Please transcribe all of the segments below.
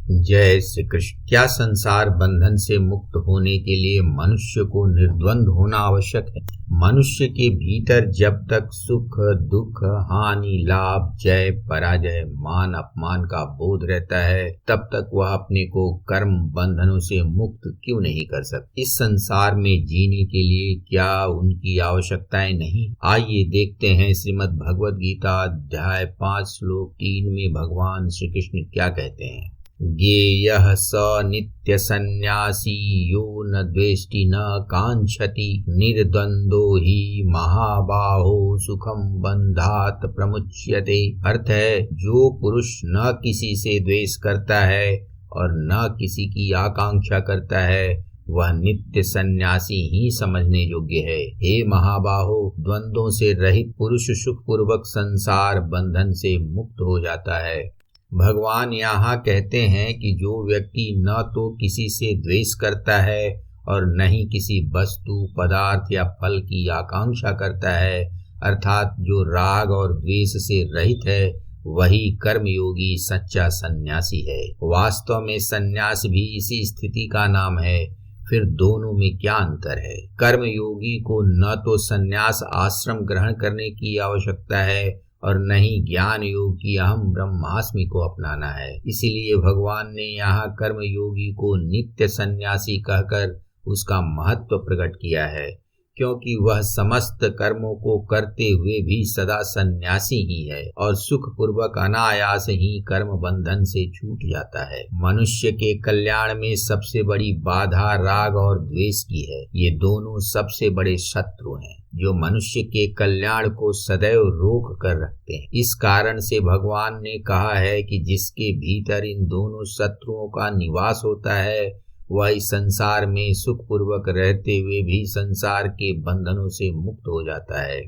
जय श्री कृष्ण। क्या संसार बंधन से मुक्त होने के लिए मनुष्य को निर्द्वंद होना आवश्यक है? मनुष्य के भीतर जब तक सुख दुख हानि लाभ जय पराजय मान अपमान का बोध रहता है, तब तक वह अपने को कर्म बंधनों से मुक्त क्यों नहीं कर सकता? इस संसार में जीने के लिए क्या उनकी आवश्यकताएं नहीं? आइए देखते हैं श्रीमद् भगवद गीता अध्याय 5 श्लोक 3 में भगवान श्री कृष्ण क्या कहते हैं। ज्ञेयः स नित्य सन्यासी यो न द्वेष्टि न कांक्षति निर्द्वंदो हि महाबाहो सुखम बंधात प्रमुच्यते। अर्थ है, जो पुरुष न किसी से द्वेष करता है और न किसी की आकांक्षा करता है, वह नित्य सन्यासी ही समझने योग्य है। हे महाबाहो, द्वंद्वों से रहित पुरुष सुखपूर्वक संसार बंधन से मुक्त हो जाता है। भगवान यहाँ कहते हैं कि जो व्यक्ति न तो किसी से द्वेष करता है और न ही किसी वस्तु पदार्थ या फल की आकांक्षा करता है, अर्थात जो राग और द्वेष से रहित है, वही कर्मयोगी सच्चा सन्यासी है। वास्तव में सन्यास भी इसी स्थिति का नाम है। फिर दोनों में क्या अंतर है? कर्मयोगी को न तो सन्यास आश्रम ग्रहण करने की आवश्यकता है और नहीं ज्ञान योग की अहम ब्रह्मास्मि को अपनाना है। इसीलिए भगवान ने यहाँ कर्म योगी को नित्य सन्यासी कहकर उसका महत्व प्रकट किया है, क्योंकि वह समस्त कर्मों को करते हुए भी सदा सन्यासी ही है और सुखपूर्वक अनायास ही कर्म बंधन से छूट जाता है। मनुष्य के कल्याण में सबसे बड़ी बाधा राग और द्वेष की है। ये दोनों सबसे बड़े शत्रु हैं, जो मनुष्य के कल्याण को सदैव रोक कर रखते हैं। इस कारण से भगवान ने कहा है कि जिसके भीतर इन दोनों शत्रुओं का निवास होता है, वह इस संसार में सुखपूर्वक रहते हुए भी संसार के बंधनों से मुक्त हो जाता है,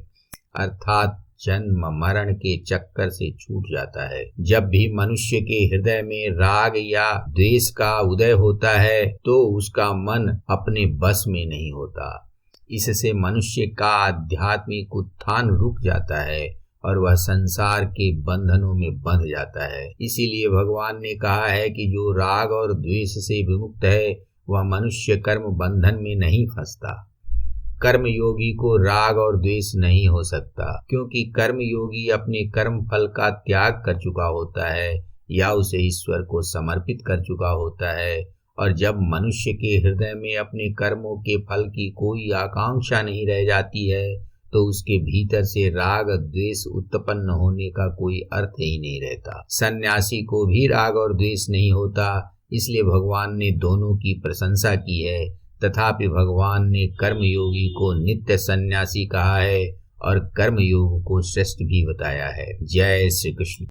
अर्थात जन्म मरण के चक्कर से छूट जाता है। जब भी मनुष्य के हृदय में राग या द्वेष का उदय होता है, तो उसका मन अपने बस में नहीं होता। इससे मनुष्य का आध्यात्मिक उत्थान रुक जाता है और वह संसार के बंधनों में बंध जाता है। इसीलिए भगवान ने कहा है कि जो राग और द्वेष से विमुक्त है, वह मनुष्य कर्म बंधन में नहीं फंसता। कर्म योगी को राग और द्वेष नहीं हो सकता, क्योंकि कर्म योगी अपने कर्म फल का त्याग कर चुका होता है या उसे ईश्वर को समर्पित कर चुका होता है। और जब मनुष्य के हृदय में अपने कर्मों के फल की कोई आकांक्षा नहीं रह जाती है, तो उसके भीतर से राग द्वेष उत्पन्न होने का कोई अर्थ ही नहीं रहता। सन्यासी को भी राग और द्वेष नहीं होता, इसलिए भगवान ने दोनों की प्रशंसा की है। तथापि भगवान ने कर्मयोगी को नित्य सन्यासी कहा है और कर्मयोग को श्रेष्ठ भी बताया है। जय श्री कृष्ण।